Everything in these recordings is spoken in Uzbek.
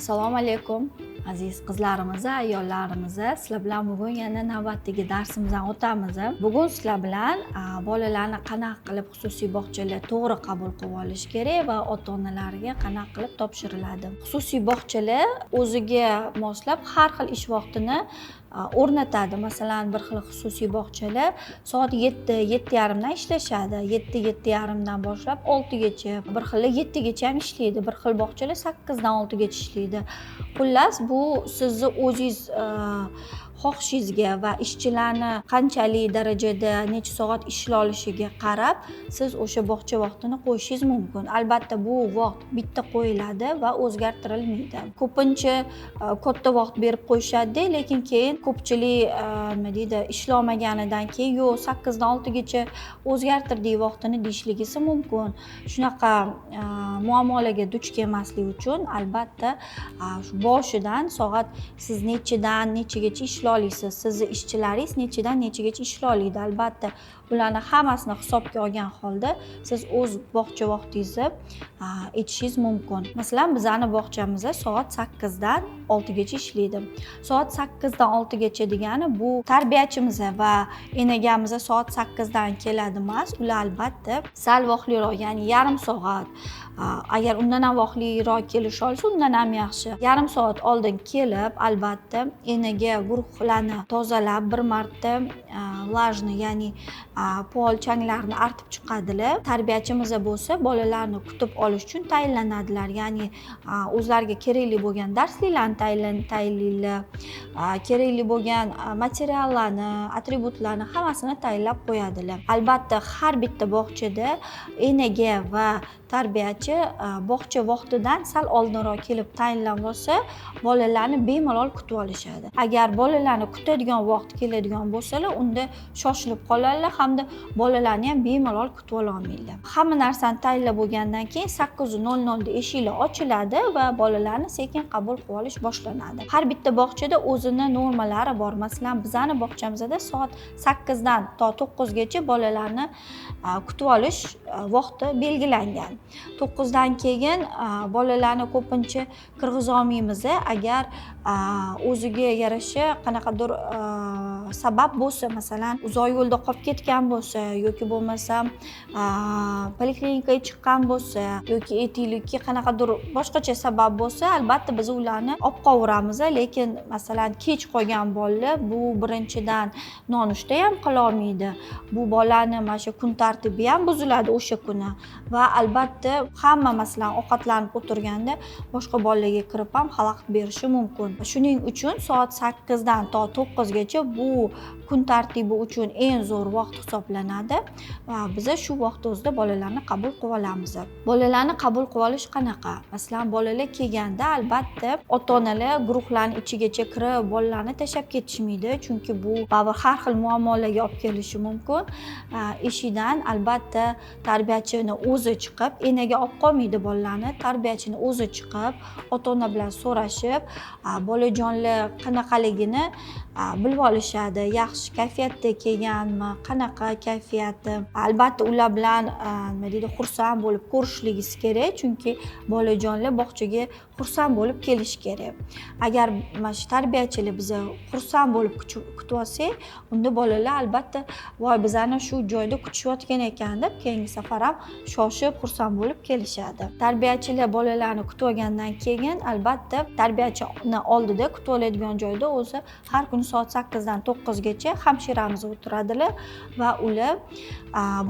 Assalomu alaykum aziz qizlarimiz, ayollarimiz. Sizlar bilan bugun yana navbatdagi darsimizdan o'tamiz. Bugun sizlar bilan bolalarni qanaqa qilib xususiy bog'chalar to'g'ri qabul qilib olish kerak va ota-onalariga qanaqa qilib topshiriladi. Xususiy bog'chalar o'ziga moslab har xil ish vaqtini o'rnatadi. Masalan, bir xil xususiy bog'chalar soat 7:30 dan ishlashadi. 7:30 dan boshlab 6 gacha, bir xili 7 gacha ham ishlaydi. Bir xil bog'chalar 8 dan 6 gacha ishlaydi. Xullas, bu sizni o'zingiz xohishingizga va ishchilarni qanchalik darajada necha soat ishlay olishiga qarab siz o'sha bog'cha vaqtini qo'yishingiz mumkin. Albatta, bu vaqt bitta qo'yiladi va o'zgartirilmaydi. Ko'pincha katta vaqt berib qo'yishadi, lekin keyin ko'pchilik nima deydi, ishlamaganidan keyin yo'q 8 dan 6 gacha o'zgartirdik vaqtini deyishligisi mumkin. Shunaqa muammolarga duch kelmaslik uchun albatta boshidan soat siz nechadan nechagacha ishlay olasiz, sizni ishchilaringiz nechadan nechagacha ishlay oladi. Albatta, bularni hammasini hisobga olgan holda siz o'z bog'cha vaqtingizni aytishingiz mumkin. Masalan, bizani bog'chamizda soat 8 dan 6 gacha ishlaydi. Soat 8 dan 6 gacha degani bu tarbiyachimiz va enagamiz soat 8 dan keladi emas. Ular albatta sal vaqtliroq, ya'ni yarim soat. Agar undan ham vaqtliroq kelisha olsa, undan ham yaxshi. Yarim soat oldin kelib, albatta enaga guruhlarni tozalab, bir marta vlajni, ya'ni pol changlarni artib chiqadilar. Tarbiyachimiz bo'lsa bolalarni kutib olish uchun tayinlanadilar. Ya'ni o'zlariga kerakli bo'lgan darsliklarni tayinlaydilar. Kerakli bo'lgan materiallarni, atributlarni hammasini tayinlab qo'yadilar. Albatta, har bitta bog'chada enaga va tarbiyachi bog'cha vaqtidan sal oldinroq kelib tayinlab olsa, bolalarni bemalol kutib olishadi. Agar bolalarni kutadigan vaqt keladigan bo'lsalar, unda shoshilib qoladilar hamda bolalarni ham bemalol kutib ola olmaydilar. Hamma narsani tayinlab bo'lgandan keyin 8:00 da eshiklar ochiladi va bolalarni sekin qabul qilib olish boshlanadi. Har bitta bog'chada o'zini normalari bor. Masalan, bizani bog'chamizda soat 8 dan to 9 gacha bolalarni kutib olish vaqti belgilangan. 9 dan keyin bolalarni ko'pincha kirg'iza olmaymiz. Agar o'ziga yarasha qanaqadir sabab bo'lsa, masalan, uzoq yo'lda qolib ketgan bo'lsa yoki bo'lmasam poliklinikaga chiqqan bo'lsa yoki aytaylikki qanaqadir boshqacha sabab bo'lsa, albatta biz ularni olib qoldiramiz. Lekin masalan, kech qolgan bolalar bu birinchidan nonushta ham qila olmaydi. Bu bolani mana shu kun tartibi ham buziladi o'sha kuni va albatta hamma masalan ovqatlanib o'tirganda boshqa bolalarga kirib ham xalaqit berishi mumkin. Shuning uchun soat 8 dan to 9 gacha bu kun tartibi uchun eng zo'r vaqt hisoblanadi va biz shu vaqt o'zida bolalarni qabul qilib olamiz. Bolalarni qabul qilib olish qanaqa? Masalan, bolalar kelganda albatta ota-onalar guruhlarning ichigacha kirib bolalarni tashlab ketishmaydi, chunki bu baribir har xil muammolarga olib kelishi mumkin. Eshikdan albatta tarbiyachini o'zi chiqib, enaga olib qolmaydi bolalarni, tarbiyachini o'zi chiqib, ota-ona bilan so'rashib, bolajonlar qanaqaligini bilib olishadi. Yaxshi kayfiyatda kelganmi, qanaqa kayfiyati. Albatta ular bilan nima deydi, xursand bo'lib ko'rishligingiz kerak, chunki bolajonlar bog'chaga xursand bo'lib kelishi kerak. Agar mana shu tarbiyachilar bizni xursand bo'lib kutib olsak, unda bolalar albatta voy bizani shu joyda kutishayotgan ekan deb keyingi safar ham shoshib xursand bo'lib kelishadi. Tarbiyachilar bolalarni kutib olgandan keyin albatta tarbiyachini oldida kutib oladigan joyda o'zi har kuni soat 8 dan 9 gacha hamshiramiz o'tiradilar va ular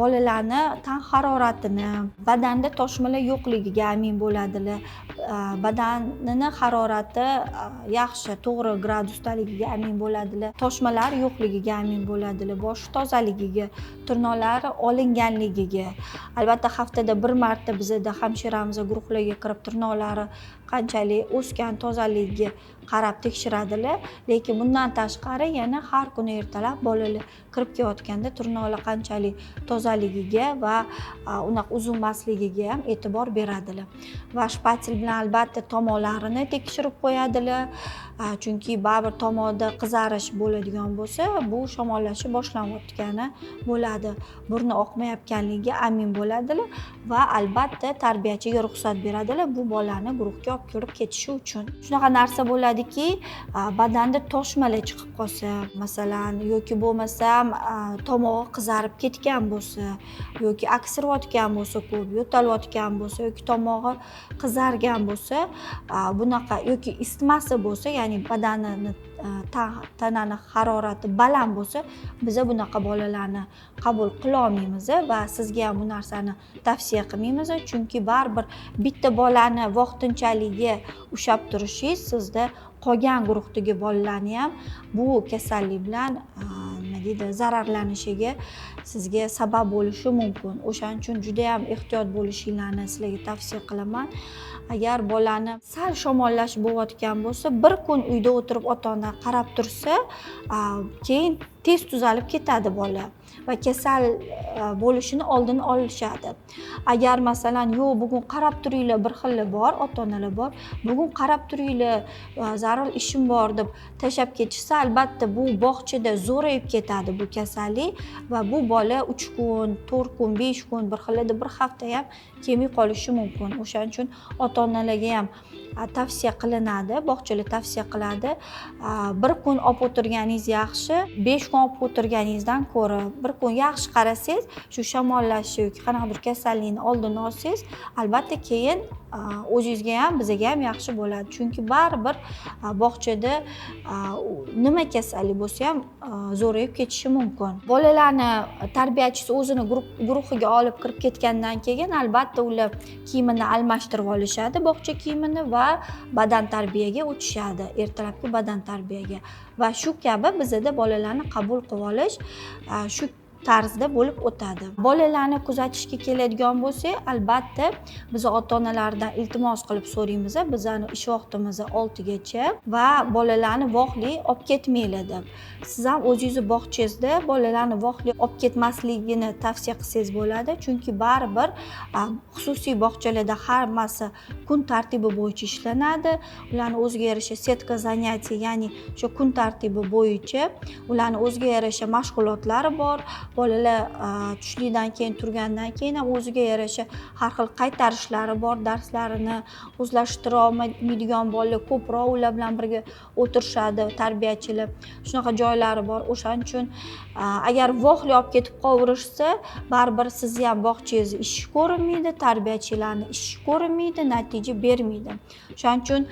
bolalarni tan haroratini, badanda toshmalar yo'qligiga amin bo'ladilar. Badanini harorati yaxshi, to'g'ri gradusdaligiga amin bo'ladilar. Toshmalar yo'qligiga amin bo'ladilar. Bosh tozaligiga, tirnoqlari olinganligiga. Albatta haftada bir marta bizda hamshiramiz guruhlarga kirib tirnoqlari qanchalik o'sgan, tozaligiga qarab tekshiradilar. Lekin bundan tashqari yana har kuni ertalab bolalar kirib kelayotganda tirnoqlar qanchalik tozaligiga va unaqa uzilmasligiga ham e'tibor beradilar. Va shpatel bilan albatta tomoqlarini tekshirib qo'yadilar. Chunki baribir tomoqda qizarish bo'ladigan bo'lsa, bu shamollashib boshlanayotgani bo'ladi. Burni oqmayotganligiga amin bo'ladilar va albatta albatta tarbiyachiga ruxsat beradilar bu bolani guruhga olib kirib ketishi uchun. Shunaqa narsa bo'ladiki, badanda toshmalar chiqib qolsa, masalan, yoki bo'lmasam tomog'i qizarib ketgan bo'lsa, yoki aksirayotgan bo'lsa, ko'p yo'talayotgan bo'lsa, yoki tomog'i qizargan bo'lsa, bunaqa yoki isitmasi bo'lsa, ya'ni badanini tanani harorati baland bo'lsa, biza bunaqa bolalarni qabul qila olmaymiz va sizga ham bu narsani tavsiya qilmaymiz, chunki baribir bitta bolani vaqtinchaligiga ushlab turishingiz sizda qolgan guruhdagi bolalarni ham bu kasallik bilan nima deydi, zararlanishiga sizga sabab bo'lishi mumkin. O'shaning uchun juda ham ehtiyot bo'lishinglarni sizlarga tavsiya qilaman. Agar bolani sal shamollash bo'layotgan bo'lsa, bir kun uyda o'tirib ota-ona qarab tursa, keyin tez tuzalib ketadi bola va kasal bo'lishini oldini olishadi. Agar masalan, yo'q bugun qarab turinglar, bir xillar bor, ota-onalar bor. Bugun qarab turinglar, zarur ishim bor deb tashlab ketishsa, albatta bu bog'chada zo'rayib ketadi bu kasallik va bu bola 3 kun, 4 kun, 5 kun, bir xillarda bir hafta ham kelmay qolishi mumkin. O'shaning uchun ota-onalarga ham tavsiya qilinadi, bog'chalar tavsiya qiladi. Bir kun olib o'tirganingiz yaxshi, 5 kun olib o'tirganingizdan ko'ra, bir kun yaxshi qarasangiz, shu shamollashi yoki qanaqadir kasallikni oldini olsangiz, albatta keyin o'zingizga ham, bizga ham yaxshi bo'ladi. Chunki baribir bog'chada nima kasallik bo'lsa ham zo'rayib ketishi mumkin. Bolalarni tarbiyachisi o'zini guruhiga olib kirib ketgandan keyin albatta ular kiyimini almashtirib olishadi, bog'cha kiyimini va badan tarbiyaga o'tishadi, ertalabki badan tarbiyaga. Va shu kabi bizda bolalarni qabul qilib olish shu tarzda bo'lib o'tadi. Bolalarni kuzatishga keladigan bo'lsak, albatta biz ota-onalardan iltimos qilib so'raymiz, bizani ish vaqtimiz 6 gacha va bolalarni voqli olib ketmanglar deb. Siz ham o'zingizni bog'changizda bolalarni voqli olib ketmasligini tavsiya qilsangiz bo'ladi, chunki baribir xususiy bog'chalarda hammasi kun tartibi bo'yicha ishlanadi. Ularning o'ziga yarasha setka zanatiy, ya'ni shu kun tartibi bo'yicha ularning o'ziga yarasha mashg'ulotlari bor. Bolalar tushlikdan keyin turgandan keyin ham o'ziga yarasha har xil qaytarishlari bor, darslarini o'zlashtira olmaydigan bolalar ko'proq ular bilan birga o'tirishadi tarbiyachilar. Shunaqa joylari bor. O'shaning uchun agar voqli olib ketib qolverishsa, baribir sizni ham bog'changizni ishi ko'rinmaydi, tarbiyachilarni ishi ko'rinmaydi, natija bermaydi. Shuning uchun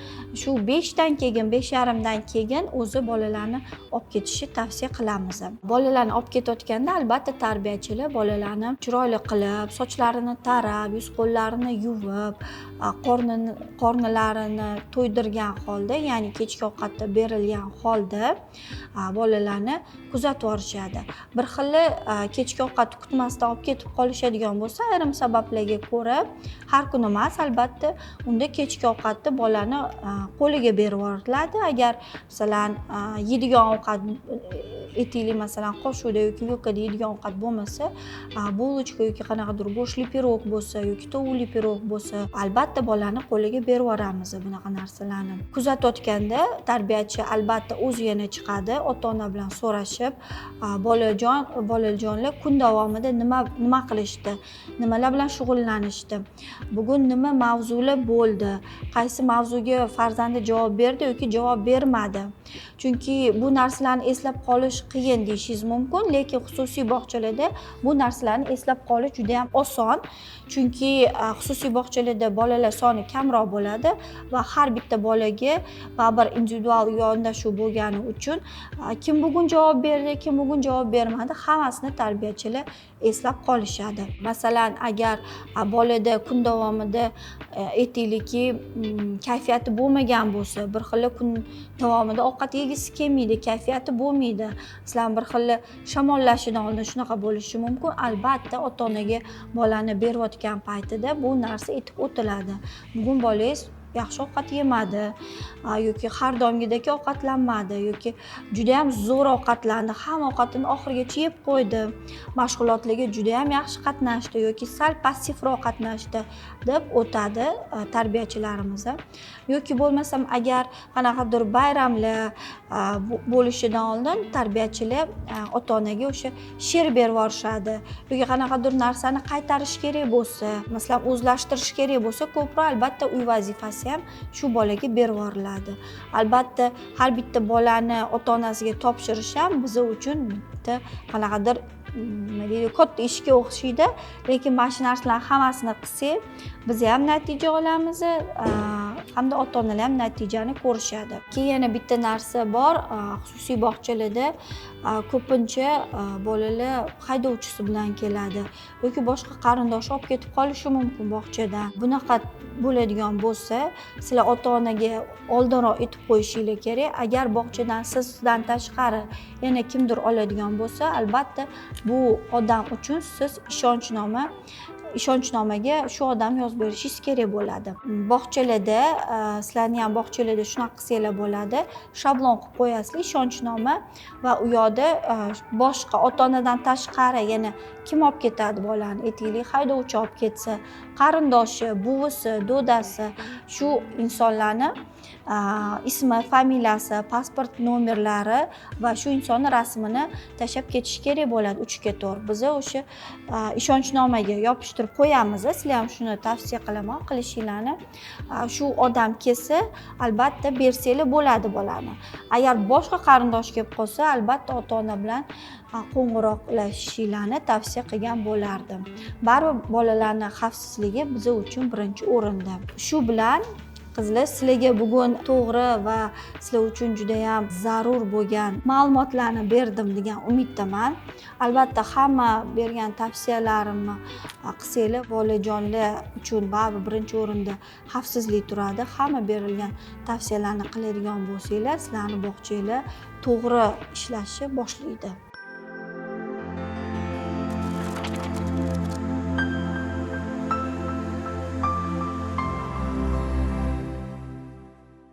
shu 5 dan keyin, 5:30dan keyin o'zi bolalarni olib ketishni tavsiya qilamiz. Bolalarni olib ketayotganda albatta tarbiyachilar bolalarni chiroyli qilib, sochlarini tarab, yuz-qo'llarini yuvib, qornilarini to'ydirgan holda, ya'ni kechki ovqatda berilgan holda bolalarni kuzatib borishadi. Bir xilli kechki ovqatni kutmasdan olib ketib qolishadigan bo'lsa, ayrim sabablarga ko'ra, har kun emas, albatta unda kechki ovqatni bolani qo'liga berib yuboriladi. Agar masalan yeydigan ovqat aytaylik, masalan qo'shuvda yoki yo'qada yeydigan ovqat bo'lmasa, bulochka yoki qanaqadir go'shtli pirog bo'lsa yoki tovuqli pirog bo'lsa, albatta bolani qo'liga berib yuboramiz bunaqa narsalarni. Kuzatayotganda tarbiyachi albatta o'zi yana chiqadi, ota-ona bilan so'rashib, bolajonlar kun davomida nima qilishdi, nimalar bilan shug'ullanishdi, bugun nima mavzular bo'ldi, qaysi mavzuga farzandi javob berdi yoki javob bermadi. Chunki bu narsalarni eslab qolish qiyin deyishingiz mumkin, lekin xususiy bog'chalarda bu narsalarni eslab qolish juda ham oson. Chunki xususiy bog'chalarda bolalar soni kamroq bo'ladi va har bitta bolaga baribir individual yondashuv bo'lgani uchun kim bugun javob berdi, kim bugun javob bermadi, hammasini tarbiyachilar eslab qolishadi. Masalan, agar bolada kun davomida aytaylikki kayfiyati bo'lmagan bo'lsa, bir xil kun davomida ovqat yegisi kelmaydi, kayfiyati bo'lmaydi, sizlar bir xil shamollashidan oldin shunaqa bo'lishi mumkin. Albatta ota-onaga bolani berayotgan paytida bu narsa aytib o'tiladi. Bugun bolangiz yaxshi ovqat yemadi yoki har doimgidek ovqatlanmadi yoki judayam zo'r ovqatlandi, hamma ovqatini oxirigacha yeb qo'ydi, mashg'ulotlarga judayam yaxshi qatnashdi yoki sal passivroq qatnashdi deb o'tadi tarbiyachilarimiz. Yoki bo'lmasam agar qanaqadir bayramlar bo'lishidan oldin tarbiyachilar ota-onaga o'sha she'r berib yuborishadi yoki qanaqadir narsani qaytarish kerak bo'lsa, masalan o'zlashtirish kerak bo'lsa, ko'proq albatta uy vazifasi ham shu bolaga berib yuboriladi. Albatta har bitta bolani ota-onasiga topshirish ham biz uchun bitta qanaqadir nima deydi, katta ishga o'xshaydi, lekin mana shu narsalarning hammasini qilsak, biz ham natija olamiz, hamda ota-onalar ham natijani ko'rishadi. Keyin yana bitta narsa bor, xususiy bog'chalarda ko'pincha bolalar haydovchisi bilan keladi yoki boshqa qarindoshi olib ketib qolishi mumkin bog'chadan. Bunaqa bo'ladigan bo'lsa, sizlar ota-onaga oldinroq aytib qo'yishingiz kerak. Agar bog'chadan sizdan tashqari yana kimdir oladigan bo'lsa, albatta bu odam uchun siz ishonchnomaga shu odam yozib berishingiz kerak bo'ladi. Bog'chalarda, sizlarning ham bog'chalarda shunaqa qilsanglar bo'ladi. Shablon qilib qo'yasizlar ishonchnoma va u yoqda boshqa ota-onadan tashqari yana kim olib ketadi bolani? Aytaylik, haydovchi olib ketsa, qarindoshi, buvisi, do'dasi, shu insonlarni ismi, familiyasi, pasport nomerlari va shu insonni rasmini tashlab ketish kerak bo'ladi 3-4. Biz o'sha ishonchnomaga yopishtirib qo'yamiz. Sizlar ham shuni tavsiya qilaman qilishinglarni. Shu odam kelsa, albatta bersanglar bo'ladi bolani. Agar boshqa qarindosh kelib qolsa, albatta ota-ona bilan qo'ng'iroqlashishinglarni tavsiya qilgan bo'lardim. Baribir bolalarning xavfsizligi biz uchun birinchi o'rinda. Shu bilan qizlar, sizlarga bugun to'g'ri va sizlar uchun juda ham zarur bo'lgan ma'lumotlarni berdim degan umiddaman. Albatta hamma bergan tavsiyalarimni qilsanglar, bolajonlar uchun baribir birinchi o'rinda xavfsizlik turadi. Hamma berilgan tavsiyalarni qiladigan bo'lsanglar, sizlarning bog'changlar to'g'ri ishlashni boshlaydi.